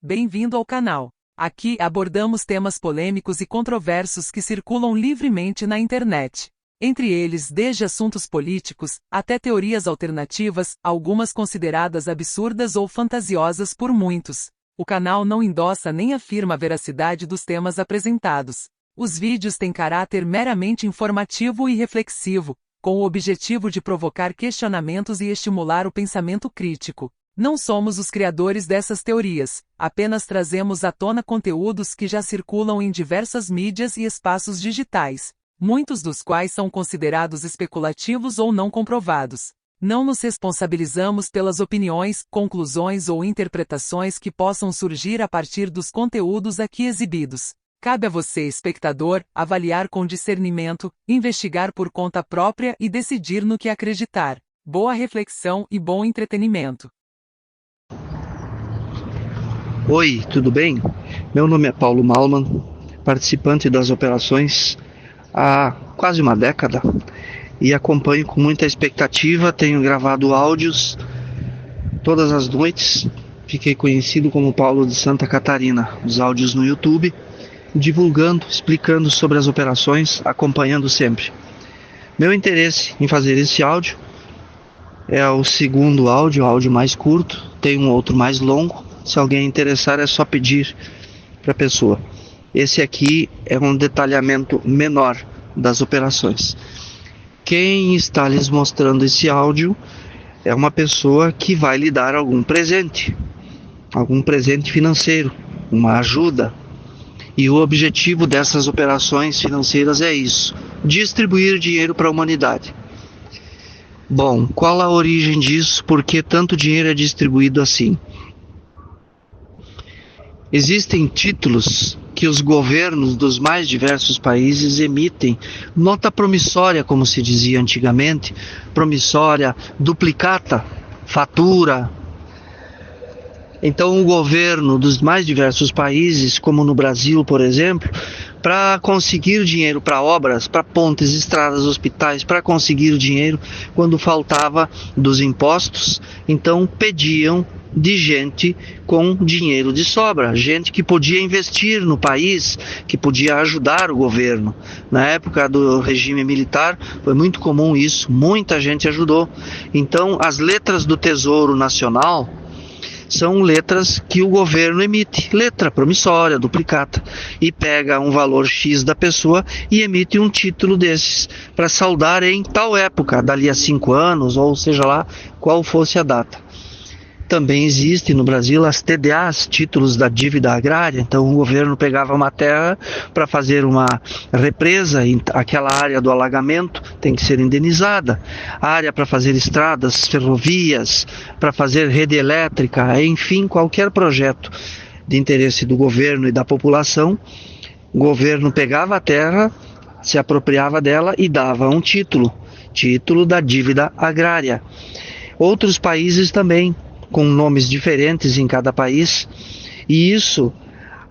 Bem-vindo ao canal. Aqui abordamos temas polêmicos e controversos que circulam livremente na internet. Entre eles, desde assuntos políticos, até teorias alternativas, algumas consideradas absurdas ou fantasiosas por muitos. O canal não endossa nem afirma a veracidade dos temas apresentados. Os vídeos têm caráter meramente informativo e reflexivo, com o objetivo de provocar questionamentos e estimular o pensamento crítico. Não somos os criadores dessas teorias, apenas trazemos à tona conteúdos que já circulam em diversas mídias e espaços digitais, muitos dos quais são considerados especulativos ou não comprovados. Não nos responsabilizamos pelas opiniões, conclusões ou interpretações que possam surgir a partir dos conteúdos aqui exibidos. Cabe a você, espectador, avaliar com discernimento, investigar por conta própria e decidir no que acreditar. Boa reflexão e bom entretenimento. Oi, tudo bem? Meu nome é Paulo Malman, participante das operações há quase uma década e acompanho com muita expectativa. Tenho gravado áudios todas as noites. Fiquei conhecido como Paulo de Santa Catarina, os áudios no YouTube, divulgando, explicando sobre as operações, acompanhando sempre. Meu interesse em fazer esse áudio é o segundo áudio, o áudio mais curto. Tem um outro mais longo. Se alguém interessar, é só pedir para a pessoa. Esse aqui é um detalhamento menor das operações. Quem está lhes mostrando esse áudio é uma pessoa que vai lhe dar algum presente financeiro, uma ajuda. E o objetivo dessas operações financeiras é isso: distribuir dinheiro para a humanidade. Bom, qual a origem disso? Por que tanto dinheiro é distribuído assim? Existem títulos que os governos dos mais diversos países emitem, nota promissória, como se dizia antigamente, promissória, duplicata, fatura. Então o governo dos mais diversos países, como no Brasil, por exemplo, para conseguir dinheiro para obras, para pontes, estradas, hospitais, para conseguir dinheiro quando faltava dos impostos, então pediam de gente com dinheiro de sobra, gente que podia investir no país, que podia ajudar o governo. Na época do regime militar foi muito comum isso, muita gente ajudou. Então as letras do Tesouro Nacional são letras que o governo emite, letra promissória, duplicata, e pega um valor X da pessoa e emite um título desses para saldar em tal época, dali a 5 anos, ou seja lá qual fosse a data. Também existe no Brasil as TDAs, títulos da dívida agrária. Então o governo pegava uma terra para fazer uma represa, e aquela área do alagamento tem que ser indenizada. A área para fazer estradas, ferrovias, para fazer rede elétrica, enfim, qualquer projeto de interesse do governo e da população, o governo pegava a terra, se apropriava dela e dava um título da dívida agrária. Outros países também, com nomes diferentes em cada país, e isso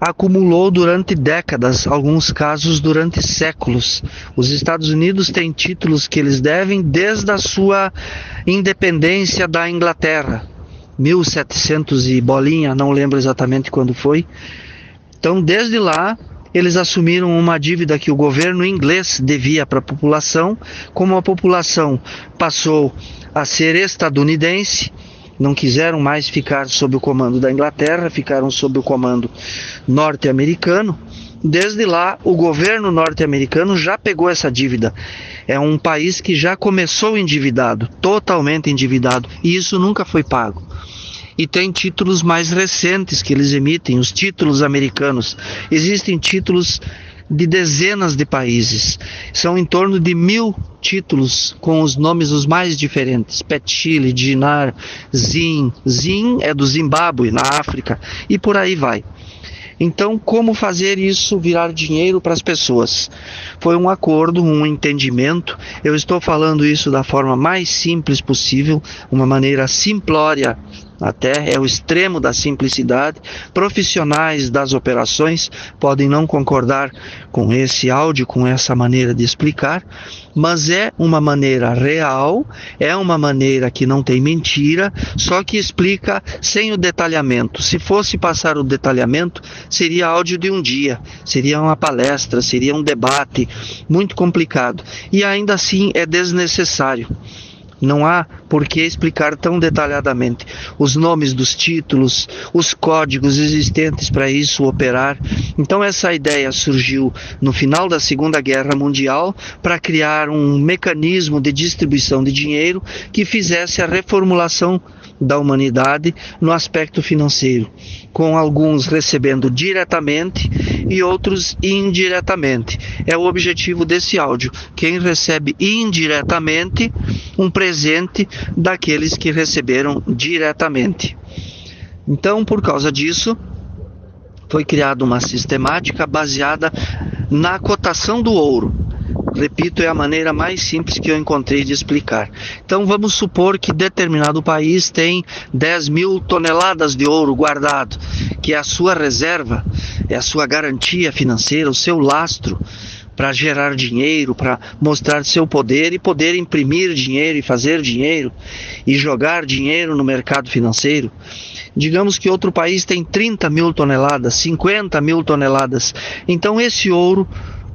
acumulou durante décadas, alguns casos durante séculos. Os Estados Unidos têm títulos que eles devem desde a sua independência da Inglaterra, 1700 e bolinha, não lembro exatamente quando foi. Então, desde lá, eles assumiram uma dívida que o governo inglês devia para a população. Como a população passou a ser estadunidense, não quiseram mais ficar sob o comando da Inglaterra, ficaram sob o comando norte-americano. Desde lá, o governo norte-americano já pegou essa dívida. É um país que já começou endividado, totalmente endividado, e isso nunca foi pago. E tem títulos mais recentes que eles emitem, os títulos americanos. Existem títulos de dezenas de países. São em torno de 1000 títulos com os nomes os mais diferentes: Petchile, Dinar, Zin. Zin é do Zimbábue, na África, e por aí vai. Então, como fazer isso virar dinheiro para as pessoas? Foi um acordo, um entendimento. Eu estou falando isso da forma mais simples possível, uma maneira simplória até é o extremo da simplicidade. Profissionais das operações podem não concordar com esse áudio, com essa maneira de explicar, mas é uma maneira real, é uma maneira que não tem mentira, só que explica sem o detalhamento. Se fosse passar o detalhamento, seria áudio de um dia, seria uma palestra, seria um debate muito complicado, e ainda assim é desnecessário. Não há por que explicar tão detalhadamente os nomes dos títulos, os códigos existentes para isso operar. Então essa ideia surgiu no final da Segunda Guerra Mundial para criar um mecanismo de distribuição de dinheiro que fizesse a reformulação da humanidade no aspecto financeiro, com alguns recebendo diretamente e outros indiretamente. É o objetivo desse áudio. Quem recebe indiretamente, um presente daqueles que receberam diretamente. Então, por causa disso, foi criada uma sistemática baseada na cotação do ouro. Repito, é a maneira mais simples que eu encontrei de explicar. Então vamos supor que determinado país tem 10.000 toneladas de ouro guardado, que é a sua reserva, é a sua garantia financeira, o seu lastro para gerar dinheiro, para mostrar seu poder e poder imprimir dinheiro e fazer dinheiro e jogar dinheiro no mercado financeiro. Digamos que outro país tem 30.000 toneladas, 50.000 toneladas. Então esse ouro,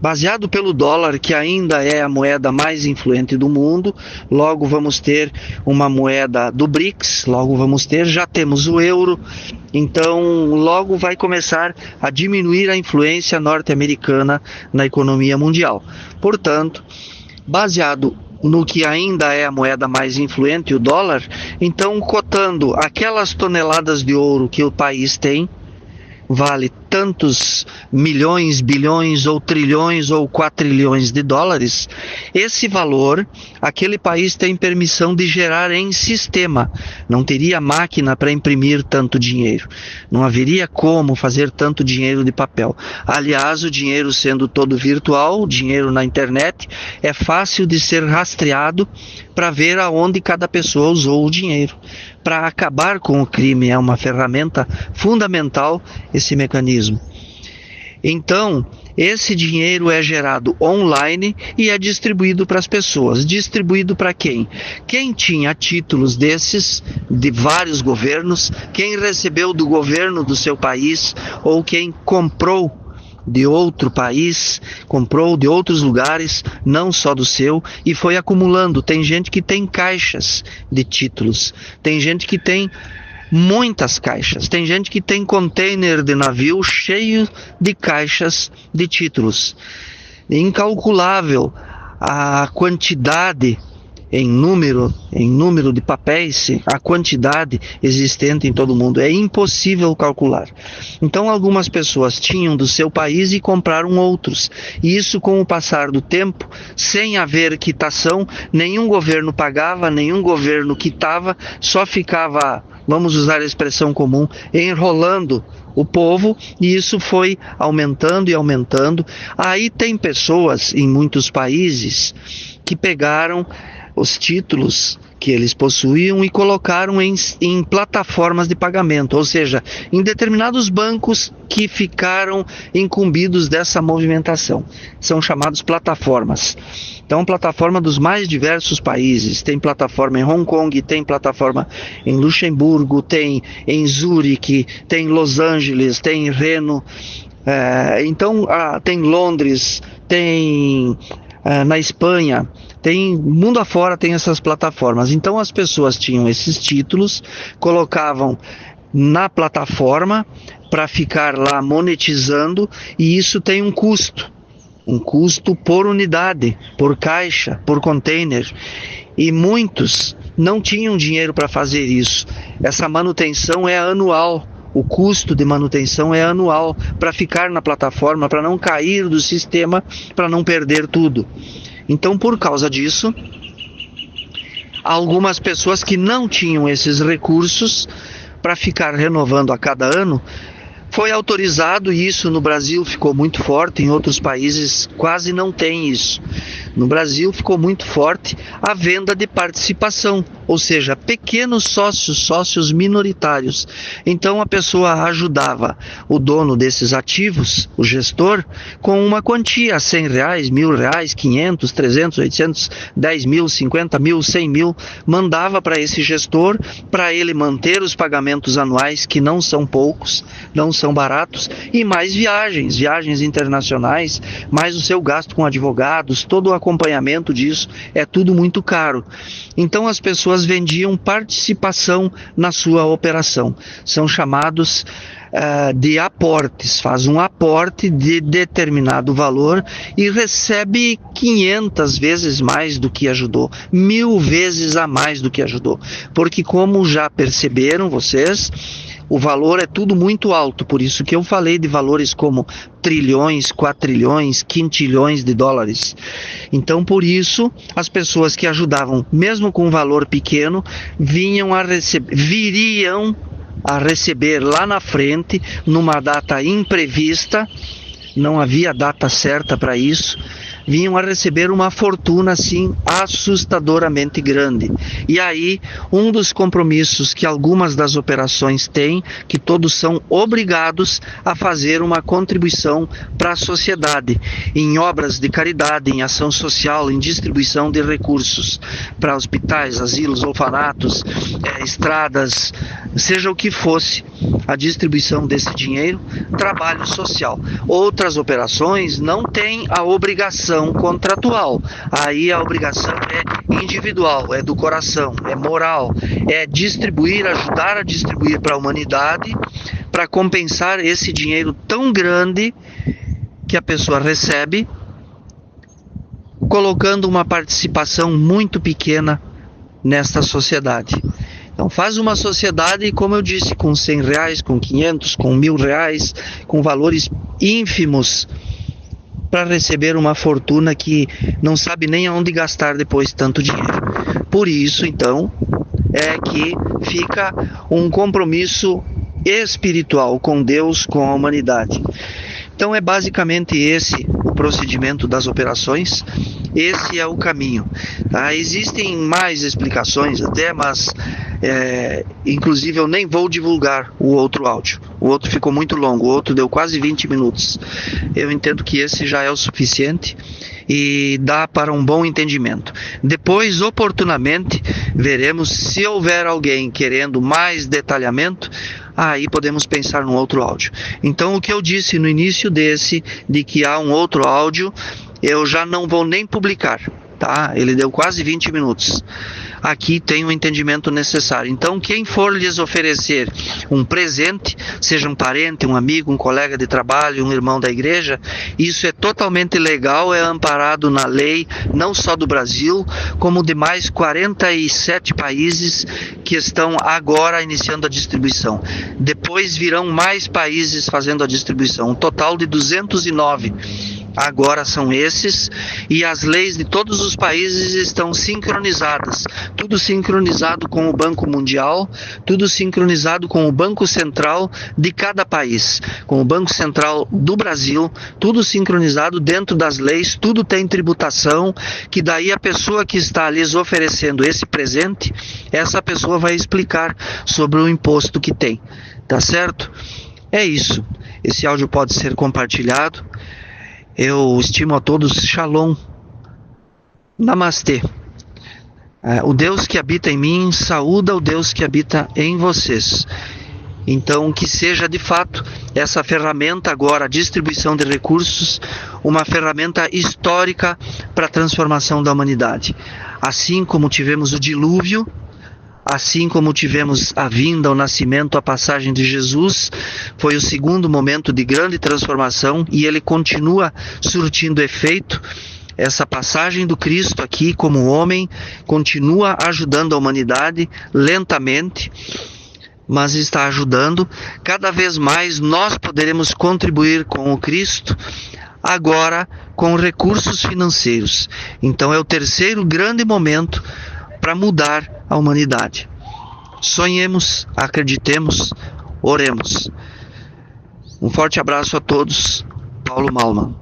baseado pelo dólar, que ainda é a moeda mais influente do mundo, logo vamos ter uma moeda do BRICS, já temos o euro, então logo vai começar a diminuir a influência norte-americana na economia mundial. Portanto, baseado no que ainda é a moeda mais influente, o dólar, então cotando aquelas toneladas de ouro que o país tem, vale tantos milhões, bilhões ou trilhões ou quatrilhões de dólares, esse valor aquele país tem permissão de gerar em sistema. Não teria máquina para imprimir tanto dinheiro. Não haveria como fazer tanto dinheiro de papel. Aliás, o dinheiro sendo todo virtual, dinheiro na internet, é fácil de ser rastreado para ver aonde cada pessoa usou o dinheiro. Para acabar com o crime, é uma ferramenta fundamental esse mecanismo. Então, esse dinheiro é gerado online e é distribuído para as pessoas. Distribuído para quem? Quem tinha títulos desses, de vários governos, quem recebeu do governo do seu país, ou quem comprou de outro país, comprou de outros lugares, não só do seu, e foi acumulando. Tem gente que tem caixas de títulos, tem gente que tem muitas caixas, tem gente que tem container de navio cheio de caixas de títulos. Incalculável a quantidade em número de papéis, a quantidade existente em todo o mundo. É impossível calcular. Então algumas pessoas tinham do seu país e compraram outros. E isso, com o passar do tempo, sem haver quitação, nenhum governo pagava, nenhum governo quitava, só ficava, vamos usar a expressão comum, enrolando o povo, e isso foi aumentando e aumentando. Aí tem pessoas em muitos países que pegaram os títulos que eles possuíam e colocaram em plataformas de pagamento, ou seja, em determinados bancos que ficaram incumbidos dessa movimentação. São chamados plataformas. Então, plataforma dos mais diversos países. Tem plataforma em Hong Kong, tem plataforma em Luxemburgo, tem em Zurique, tem em Los Angeles, tem em Reno, tem Londres, tem na Espanha. Tem, mundo afora tem essas plataformas. Então as pessoas tinham esses títulos, colocavam na plataforma para ficar lá monetizando, e isso tem um custo por unidade, por caixa, por container. E muitos não tinham dinheiro para fazer isso. Essa manutenção é anual. O custo de manutenção é anual para ficar na plataforma, para não cair do sistema, para não perder tudo. Então, por causa disso, algumas pessoas que não tinham esses recursos para ficar renovando a cada ano, foi autorizado, e isso no Brasil ficou muito forte, em outros países quase não tem isso. No Brasil ficou muito forte a venda de participação, ou seja, pequenos sócios minoritários. Então a pessoa ajudava o dono desses ativos, o gestor, com uma quantia, R$100, R$1.000, 500, 300, 800, 10 mil, 50 mil, 100 mil, mandava para esse gestor, para ele manter os pagamentos anuais, que não são poucos, não são baratos, e mais viagens internacionais, mais o seu gasto com advogados, todo o acompanhamento disso, é tudo muito caro. Então as pessoas vendiam participação na sua operação. São chamados de aportes, faz um aporte de determinado valor e recebe 500 vezes mais do que ajudou, 1000 vezes a mais do que ajudou, porque como já perceberam vocês, o valor é tudo muito alto, por isso que eu falei de valores como trilhões, quatrilhões, quintilhões de dólares. Então, por isso, as pessoas que ajudavam, mesmo com um valor pequeno, viriam a receber lá na frente, numa data imprevista, não havia data certa para isso, vinham a receber uma fortuna assim assustadoramente grande. E aí, um dos compromissos que algumas das operações têm, que todos são obrigados a fazer uma contribuição para a sociedade, em obras de caridade, em ação social, em distribuição de recursos para hospitais, asilos, orfanatos, estradas, seja o que fosse, a distribuição desse dinheiro, trabalho social. Outras operações não têm a obrigação contratual, aí a obrigação é individual, é do coração, é moral, é distribuir, ajudar a distribuir para a humanidade, para compensar esse dinheiro tão grande que a pessoa recebe, colocando uma participação muito pequena nesta sociedade. Então faz uma sociedade, como eu disse, com R$100, com 500, com R$1.000, com valores ínfimos, para receber uma fortuna que não sabe nem aonde gastar depois tanto dinheiro. Por isso, então, é que fica um compromisso espiritual com Deus, com a humanidade. Então é basicamente esse o procedimento das operações, esse é o caminho. Tá? Existem mais explicações até, mas inclusive eu nem vou divulgar o outro áudio. O outro ficou muito longo, o outro deu quase 20 minutos. Eu entendo que esse já é o suficiente e dá para um bom entendimento. Depois, oportunamente, veremos se houver alguém querendo mais detalhamento, aí podemos pensar num outro áudio. Então, o que eu disse no início desse, de que há um outro áudio, eu já não vou nem publicar, tá? Ele deu quase 20 minutos. Aqui tem o entendimento necessário. Então, quem for lhes oferecer um presente, seja um parente, um amigo, um colega de trabalho, um irmão da igreja, isso é totalmente legal, é amparado na lei, não só do Brasil, como de mais 47 países que estão agora iniciando a distribuição. Depois virão mais países fazendo a distribuição, um total de 209. Agora são esses, e as leis de todos os países estão sincronizadas, tudo sincronizado com o Banco Mundial, tudo sincronizado com o Banco Central de cada país, com o Banco Central do Brasil, tudo sincronizado dentro das leis, tudo tem tributação, que daí a pessoa que está lhes oferecendo esse presente, essa pessoa vai explicar sobre o imposto que tem, tá certo? É isso, esse áudio pode ser compartilhado. Eu estimo a todos, Shalom, Namastê. O Deus que habita em mim saúda o Deus que habita em vocês. Então, que seja de fato essa ferramenta agora, a distribuição de recursos, uma ferramenta histórica para a transformação da humanidade. Assim como tivemos o dilúvio, assim como tivemos a vinda, o nascimento, a passagem de Jesus, foi o segundo momento de grande transformação e ele continua surtindo efeito. Essa passagem do Cristo aqui como homem continua ajudando a humanidade lentamente, mas está ajudando. Cada vez mais nós poderemos contribuir com o Cristo, agora com recursos financeiros. Então é o terceiro grande momento para mudar a humanidade. Sonhemos, acreditemos, oremos. Um forte abraço a todos. Paulo Malman.